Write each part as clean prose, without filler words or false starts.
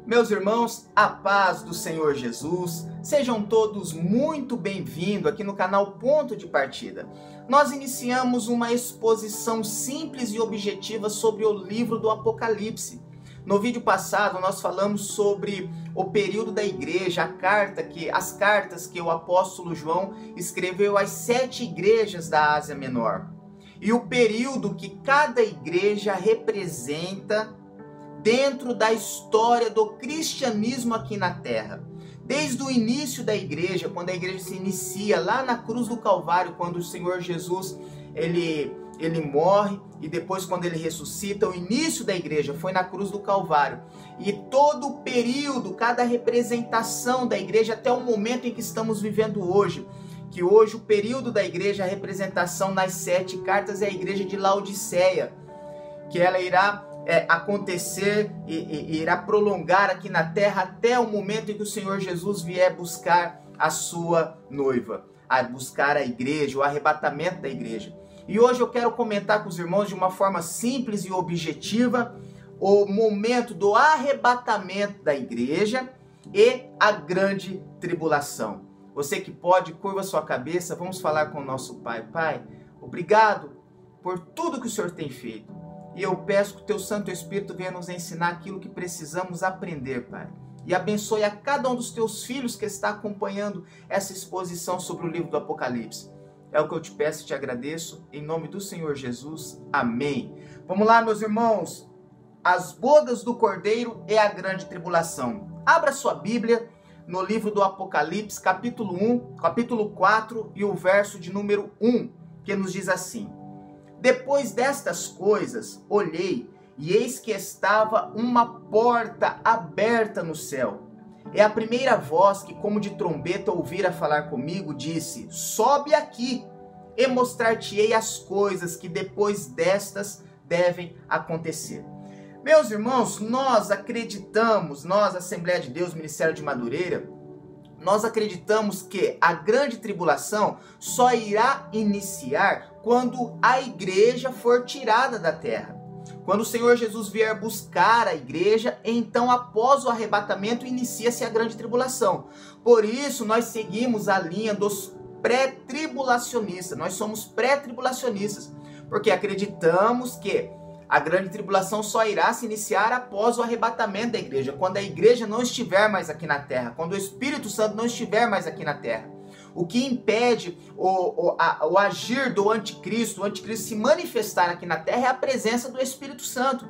Meus irmãos, a paz do Senhor Jesus, sejam todos muito bem-vindos aqui no canal Ponto de Partida. Nós iniciamos uma exposição simples e objetiva sobre o livro do Apocalipse. No vídeo passado nós falamos sobre o período da igreja, as cartas que o apóstolo João escreveu às 7 igrejas da Ásia Menor. E o período que cada igreja representa dentro da história do cristianismo aqui na Terra. Desde o início da igreja, quando a igreja se inicia lá na cruz do Calvário, quando o Senhor Jesus ele morre, e depois quando ele ressuscita, o início da igreja foi na cruz do Calvário. E todo o período, cada representação da igreja até o momento em que estamos vivendo hoje, que hoje o período da igreja, a representação nas 7 cartas é a igreja de Laodiceia, que ela irá acontecer e irá prolongar aqui na terra até o momento em que o Senhor Jesus vier buscar a sua noiva, a buscar a igreja, o arrebatamento da igreja. E hoje eu quero comentar com os irmãos de uma forma simples e objetiva o momento do arrebatamento da igreja e a grande tribulação. Você que pode, curva sua cabeça, vamos falar com o nosso Pai. Pai, obrigado por tudo que o Senhor tem feito. E eu peço que o Teu Santo Espírito venha nos ensinar aquilo que precisamos aprender, Pai. E abençoe a cada um dos Teus filhos que está acompanhando essa exposição sobre o livro do Apocalipse. É o que eu te peço e te agradeço, em nome do Senhor Jesus. Amém. Vamos lá, meus irmãos. As bodas do Cordeiro e a grande tribulação. Abra sua Bíblia no livro do Apocalipse, capítulo 4 e o verso de número 1, que nos diz assim: Depois destas coisas, olhei, e eis que estava uma porta aberta no céu. E a primeira voz que, como de trombeta, ouvira falar comigo, disse: Sobe aqui, e mostrar-te-ei as coisas que depois destas devem acontecer. Meus irmãos, nós acreditamos, nós, Assembleia de Deus, Ministério de Madureira, nós acreditamos que a grande tribulação só irá iniciar quando a igreja for tirada da terra. Quando o Senhor Jesus vier buscar a igreja, então após o arrebatamento inicia-se a grande tribulação. Por isso nós seguimos a linha dos pré-tribulacionistas. Nós somos pré-tribulacionistas, porque acreditamos que a grande tribulação só irá se iniciar após o arrebatamento da igreja, quando a igreja não estiver mais aqui na terra, quando o Espírito Santo não estiver mais aqui na terra. O que impede o agir do anticristo, o anticristo se manifestar aqui na terra, é a presença do Espírito Santo.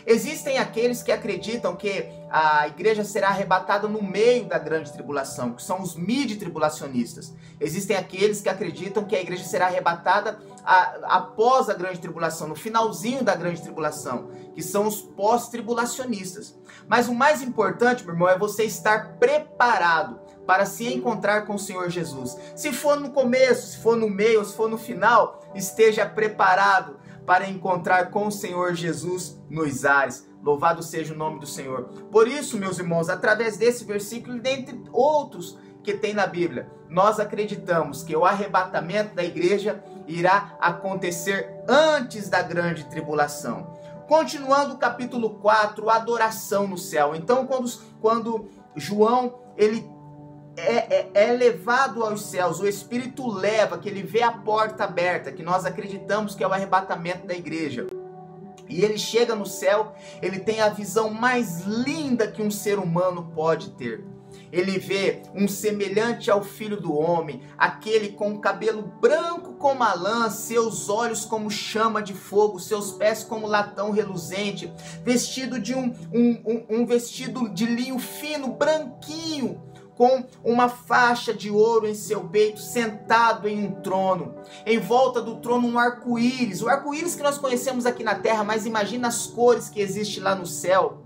Existem aqueles que acreditam que a igreja será arrebatada no meio da grande tribulação, que são os mid-tribulacionistas. Existem aqueles que acreditam que a igreja será arrebatada após a grande tribulação, no finalzinho da grande tribulação, que são os pós-tribulacionistas. Mas o mais importante, meu irmão, é você estar preparado para se encontrar com o Senhor Jesus. Se for no começo, se for no meio, se for no final, esteja preparado para encontrar com o Senhor Jesus nos ares. Louvado seja o nome do Senhor. Por isso, meus irmãos, através desse versículo e dentre outros que tem na Bíblia, nós acreditamos que o arrebatamento da igreja irá acontecer antes da grande tribulação. Continuando o capítulo 4, adoração no céu. Então, quando João ele é levado aos céus, o Espírito leva, que ele vê a porta aberta, que nós acreditamos que é o arrebatamento da igreja. E ele chega no céu, ele tem a visão mais linda que um ser humano pode ter. Ele vê um semelhante ao Filho do Homem, aquele com o cabelo branco como a lã, seus olhos como chama de fogo, seus pés como latão reluzente, vestido de um vestido de linho fino, branquinho, com uma faixa de ouro em seu peito, sentado em um trono. Em volta do trono um arco-íris. O arco-íris que nós conhecemos aqui na terra, mas imagina as cores que existem lá no céu.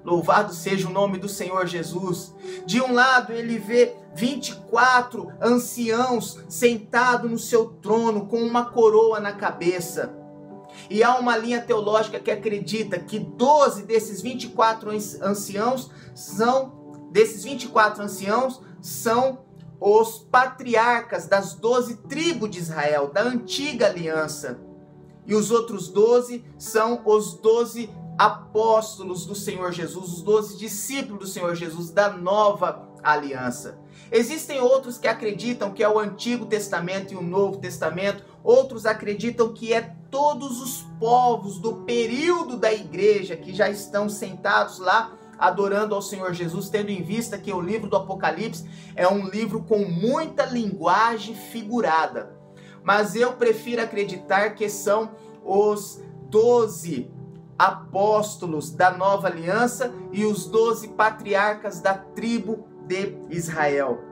Louvado seja o nome do Senhor Jesus. De um lado ele vê 24 anciãos sentados no seu trono, com uma coroa na cabeça. E há uma linha teológica que acredita que 12 desses 24 anciãos são os patriarcas das 12 tribos de Israel, da antiga aliança. E os outros 12 são os 12 apóstolos do Senhor Jesus, os 12 discípulos do Senhor Jesus da nova aliança. Existem outros que acreditam que é o Antigo Testamento e o Novo Testamento, outros acreditam que é todos os povos do período da igreja que já estão sentados lá adorando ao Senhor Jesus, tendo em vista que o livro do Apocalipse é um livro com muita linguagem figurada. Mas eu prefiro acreditar que são os 12 apóstolos da nova aliança e os 12 patriarcas da tribo de Israel.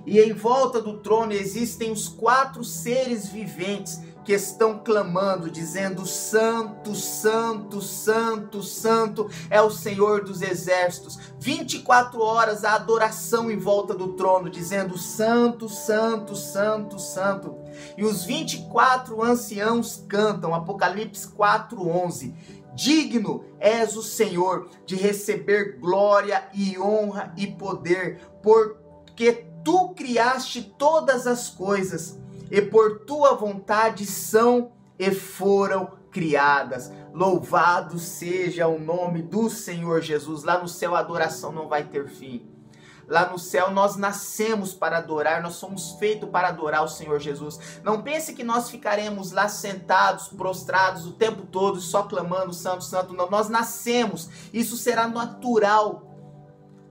E em volta do trono existem os 4 seres viventes que estão clamando, dizendo: Santo, Santo, Santo, Santo é o Senhor dos exércitos. 24 horas a adoração em volta do trono, dizendo: Santo, Santo, Santo, Santo. E os 24 anciãos cantam, Apocalipse 4:11. Digno és o Senhor de receber glória e honra e poder, porque tu criaste todas as coisas, e por tua vontade são e foram criadas. Louvado seja o nome do Senhor Jesus. Lá no céu a adoração não vai ter fim. Lá no céu nós nascemos para adorar, nós somos feitos para adorar o Senhor Jesus. Não pense que nós ficaremos lá sentados, prostrados o tempo todo, só clamando Santo, Santo. Não, nós nascemos, isso será natural.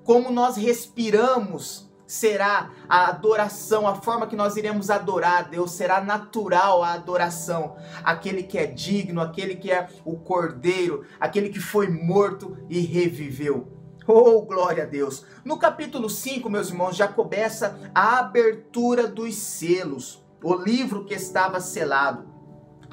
Como nós respiramos, será a adoração, a forma que nós iremos adorar a Deus, será natural a adoração. Aquele que é digno, aquele que é o Cordeiro, aquele que foi morto e reviveu. Oh, glória a Deus! No capítulo 5, meus irmãos, já começa a abertura dos selos, o livro que estava selado.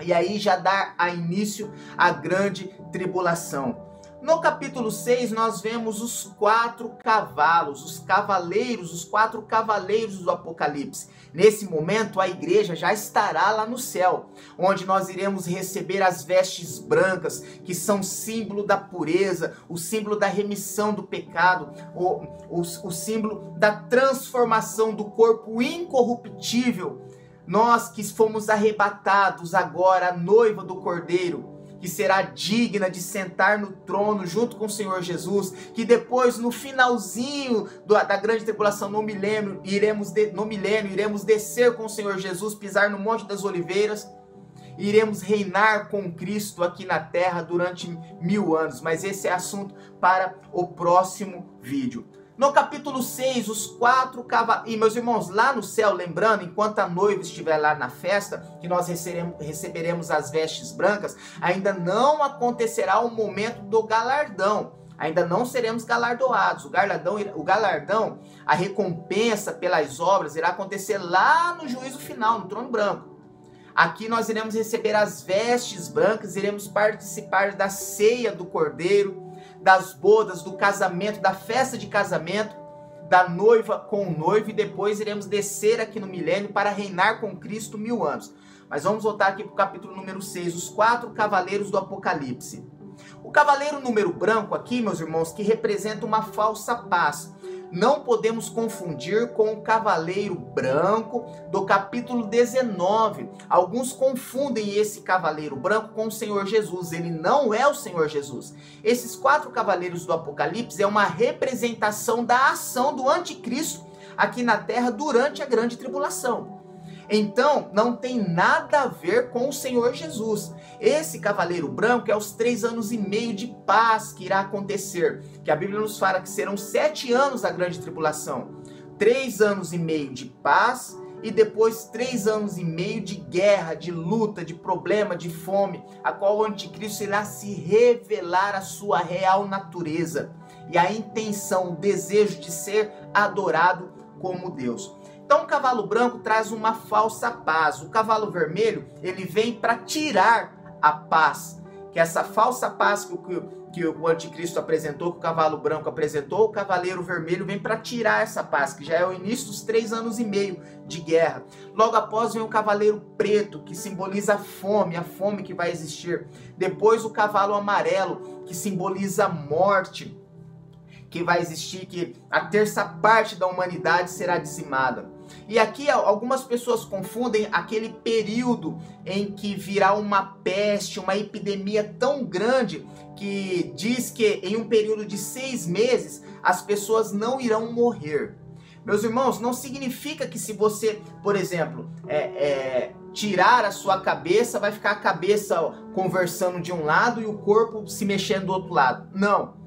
E aí já dá início à grande tribulação. No capítulo 6, nós vemos os 4 cavalos, os cavaleiros, os 4 cavaleiros do Apocalipse. Nesse momento, a igreja já estará lá no céu, onde nós iremos receber as vestes brancas, que são símbolo da pureza, o símbolo da remissão do pecado, o símbolo da transformação do corpo incorruptível. Nós que fomos arrebatados agora, a noiva do Cordeiro, que será digna de sentar no trono junto com o Senhor Jesus, que depois no finalzinho da grande tribulação, no milênio, iremos descer com o Senhor Jesus, pisar no Monte das Oliveiras, e iremos reinar com Cristo aqui na terra durante 1000 anos, mas esse é assunto para o próximo vídeo. No capítulo 6, os 4 cavalos... E meus irmãos, lá no céu, lembrando, enquanto a noiva estiver lá na festa, que nós receberemos as vestes brancas, ainda não acontecerá o momento do galardão. Ainda não seremos galardoados. O galardão, a recompensa pelas obras, irá acontecer lá no juízo final, no trono branco. Aqui nós iremos receber as vestes brancas, iremos participar da ceia do Cordeiro, das bodas, do casamento, da festa de casamento, da noiva com o noivo, e depois iremos descer aqui no milênio para reinar com Cristo 1000 anos. Mas vamos voltar aqui para o capítulo número 6, os 4 cavaleiros do Apocalipse. O cavaleiro número branco aqui, meus irmãos, que representa uma falsa paz. Não podemos confundir com o cavaleiro branco do capítulo 19. Alguns confundem esse cavaleiro branco com o Senhor Jesus. Ele não é o Senhor Jesus. Esses 4 cavaleiros do Apocalipse é uma representação da ação do anticristo aqui na terra durante a grande tribulação. Então, não tem nada a ver com o Senhor Jesus. Esse cavaleiro branco é os 3 anos e meio de paz que irá acontecer, que a Bíblia nos fala que serão 7 anos da grande tribulação. 3 anos e meio de paz e depois 3 anos e meio de guerra, de luta, de problema, de fome, a qual o anticristo irá se revelar a sua real natureza e a intenção, o desejo de ser adorado como Deus. Então o cavalo branco traz uma falsa paz. O cavalo vermelho, ele vem para tirar a paz. Que essa falsa paz que o anticristo apresentou, que o cavalo branco apresentou, o cavaleiro vermelho vem para tirar essa paz, que já é o início dos 3 anos e meio de guerra. Logo após vem o cavaleiro preto, que simboliza a fome que vai existir. Depois o cavalo amarelo, que simboliza a morte que vai existir, que a 1/3 da humanidade será dizimada. E aqui algumas pessoas confundem aquele período em que virá uma peste, uma epidemia tão grande que diz que em um período de 6 meses as pessoas não irão morrer. Meus irmãos, não significa que se você, por exemplo, tirar a sua cabeça, vai ficar a cabeça conversando de um lado e o corpo se mexendo do outro lado. Não.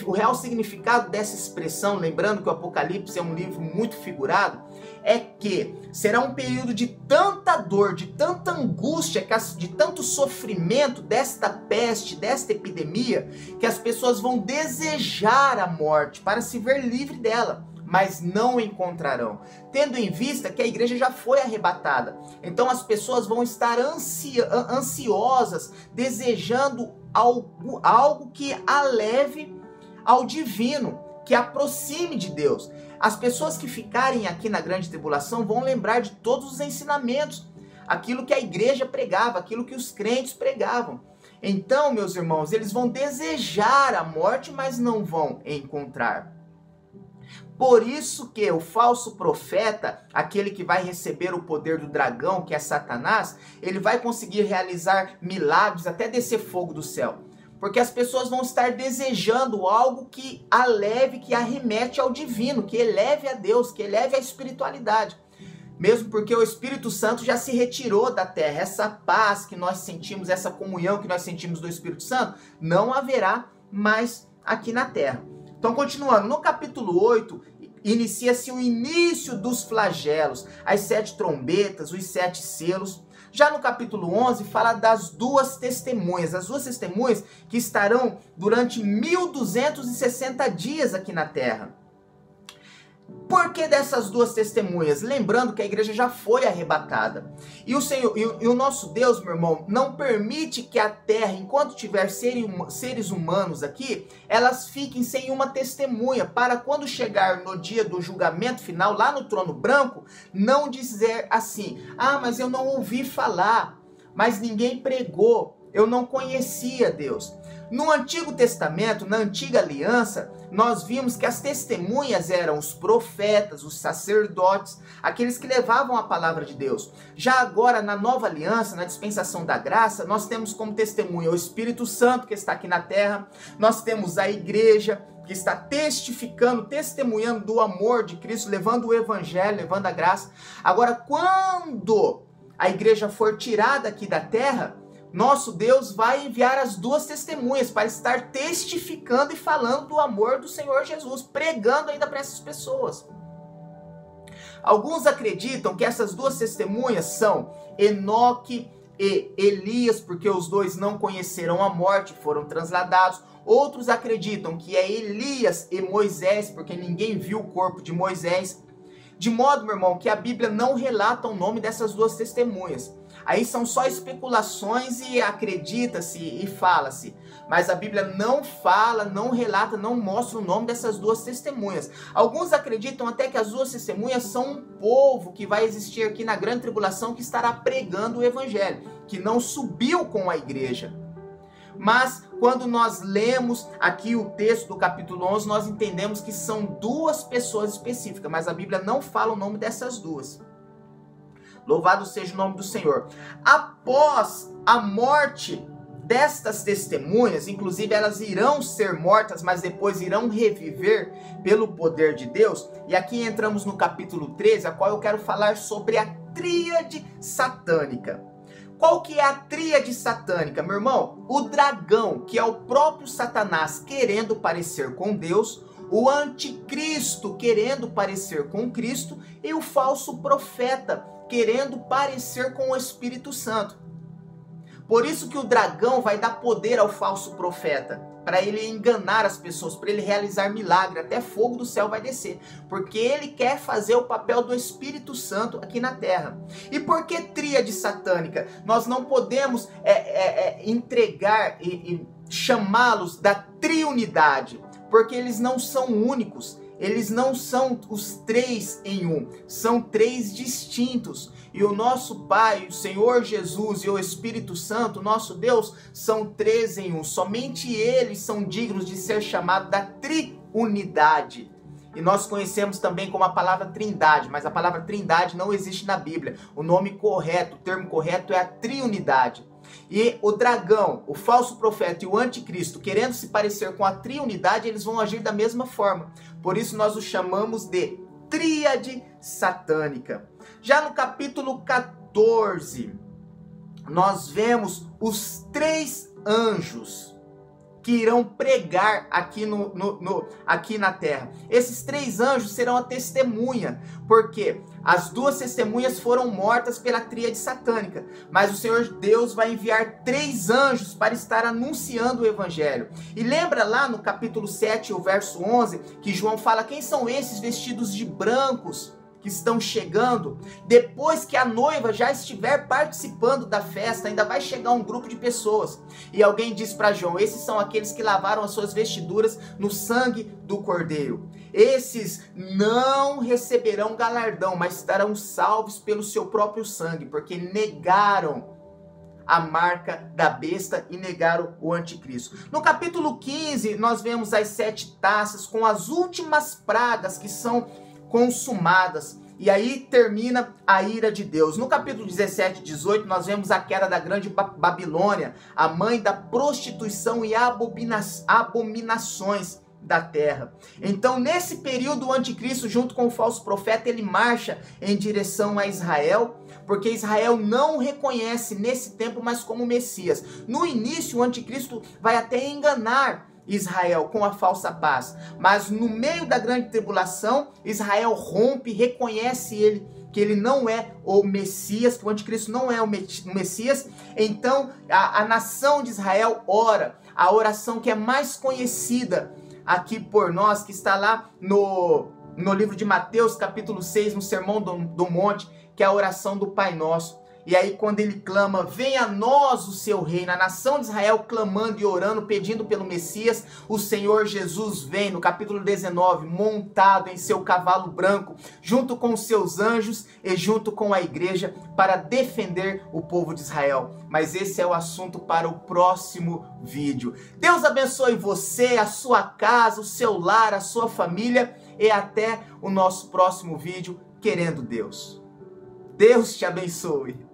O real significado dessa expressão, lembrando que o Apocalipse é um livro muito figurado, é que será um período de tanta dor, de tanta angústia, de tanto sofrimento desta peste, desta epidemia, que as pessoas vão desejar a morte para se ver livre dela, mas não encontrarão, tendo em vista que a igreja já foi arrebatada. Então as pessoas vão estar ansiosas, desejando algo que a leve ao divino, que aproxime de Deus. As pessoas que ficarem aqui na grande tribulação vão lembrar de todos os ensinamentos, aquilo que a igreja pregava, aquilo que os crentes pregavam. Então, meus irmãos, eles vão desejar a morte, mas não vão encontrar. Por isso que o falso profeta, aquele que vai receber o poder do dragão, que é Satanás, ele vai conseguir realizar milagres, até descer fogo do céu. Porque as pessoas vão estar desejando algo que a leve, que arremete ao divino, que eleve a Deus, que eleve a espiritualidade. Mesmo porque o Espírito Santo já se retirou da terra. Essa paz que nós sentimos, essa comunhão que nós sentimos do Espírito Santo, não haverá mais aqui na terra. Então, continuando, no capítulo 8, inicia-se o início dos flagelos, as 7 trombetas, os 7 selos. Já no capítulo 11, fala das 2 testemunhas, as 2 testemunhas que estarão durante 1260 dias aqui na terra. Por que dessas 2 testemunhas? Lembrando que a igreja já foi arrebatada. E o Senhor, e o nosso Deus, meu irmão, não permite que a terra, enquanto tiver seres humanos aqui, elas fiquem sem uma testemunha, para quando chegar no dia do julgamento final, lá no trono branco, não dizer assim: ah, mas eu não ouvi falar, mas ninguém pregou, eu não conhecia Deus. No Antigo Testamento, na Antiga Aliança, nós vimos que as testemunhas eram os profetas, os sacerdotes, aqueles que levavam a palavra de Deus. Já agora, na Nova Aliança, na dispensação da graça, nós temos como testemunha o Espírito Santo que está aqui na terra, nós temos a igreja que está testificando, testemunhando do amor de Cristo, levando o evangelho, levando a graça. Agora, quando a igreja for tirada aqui da terra, nosso Deus vai enviar as 2 testemunhas para estar testificando e falando do amor do Senhor Jesus, pregando ainda para essas pessoas. Alguns acreditam que essas 2 testemunhas são Enoque e Elias, porque os 2 não conheceram a morte, foram transladados. Outros acreditam que é Elias e Moisés, porque ninguém viu o corpo de Moisés. De modo, meu irmão, que a Bíblia não relata o nome dessas 2 testemunhas. Aí são só especulações e acredita-se e fala-se. Mas a Bíblia não fala, não relata, não mostra o nome dessas 2 testemunhas. Alguns acreditam até que as 2 testemunhas são um povo que vai existir aqui na grande tribulação, que estará pregando o evangelho, que não subiu com a igreja. Mas quando nós lemos aqui o texto do capítulo 11, nós entendemos que são 2 pessoas específicas, mas a Bíblia não fala o nome dessas 2. Louvado seja o nome do Senhor. Após a morte destas testemunhas, inclusive elas irão ser mortas, mas depois irão reviver pelo poder de Deus. E aqui entramos no capítulo 13, a qual eu quero falar sobre a tríade satânica. Qual que é a tríade satânica, meu irmão? O dragão, que é o próprio Satanás querendo parecer com Deus, o anticristo querendo parecer com Cristo e o falso profeta querendo parecer com o Espírito Santo. Por isso que o dragão vai dar poder ao falso profeta, para ele enganar as pessoas, para ele realizar milagre, até fogo do céu vai descer, porque ele quer fazer o papel do Espírito Santo aqui na terra. E por que tríade satânica? Nós não podemos entregar e chamá-los da triunidade, porque eles não são únicos. Eles não são os 3 em um, são 3 distintos. E o nosso Pai, o Senhor Jesus e o Espírito Santo, nosso Deus, são 3 em um. Somente eles são dignos de ser chamados da triunidade. e nós conhecemos também como a palavra trindade, mas a palavra trindade não existe na Bíblia. O nome correto, o termo correto é a triunidade. E o dragão, o falso profeta e o anticristo, querendo se parecer com a triunidade, eles vão agir da mesma forma. Por isso nós os chamamos de tríade satânica. Já no capítulo 14, nós vemos os 3 anjos que irão pregar aqui na terra. Esses 3 anjos serão a testemunha, porque as 2 testemunhas foram mortas pela tríade satânica, mas o Senhor Deus vai enviar 3 anjos para estar anunciando o evangelho. E lembra lá no capítulo 7, o verso 11, que João fala: quem são esses vestidos de brancos que estão chegando? Depois que a noiva já estiver participando da festa, ainda vai chegar um grupo de pessoas. E alguém diz para João: esses são aqueles que lavaram as suas vestiduras no sangue do Cordeiro. Esses não receberão galardão, mas estarão salvos pelo seu próprio sangue, porque negaram a marca da besta e negaram o anticristo. No capítulo 15, nós vemos as 7 taças com as últimas pragas que são consumadas. E aí termina a ira de Deus. No capítulo 17 e 18, nós vemos a queda da grande Babilônia, a mãe da prostituição e abominações da terra. Então, nesse período, o anticristo, junto com o falso profeta, ele marcha em direção a Israel, porque Israel não reconhece nesse tempo mais como Messias. No início, o anticristo vai até enganar Israel com a falsa paz, mas no meio da grande tribulação, Israel rompe, reconhece que ele não é o Messias, que o anticristo não é o Messias. Então a nação de Israel ora, a oração que é mais conhecida aqui por nós, que está lá no livro de Mateus, capítulo 6, no Sermão do Monte, que é a oração do Pai Nosso. E aí quando ele clama: venha a nós o seu reino, a nação de Israel clamando e orando, pedindo pelo Messias, o Senhor Jesus vem, no capítulo 19, montado em seu cavalo branco, junto com os seus anjos e junto com a igreja, para defender o povo de Israel. Mas esse é o assunto para o próximo vídeo. Deus abençoe você, a sua casa, o seu lar, a sua família, e até o nosso próximo vídeo, querendo Deus. Deus te abençoe.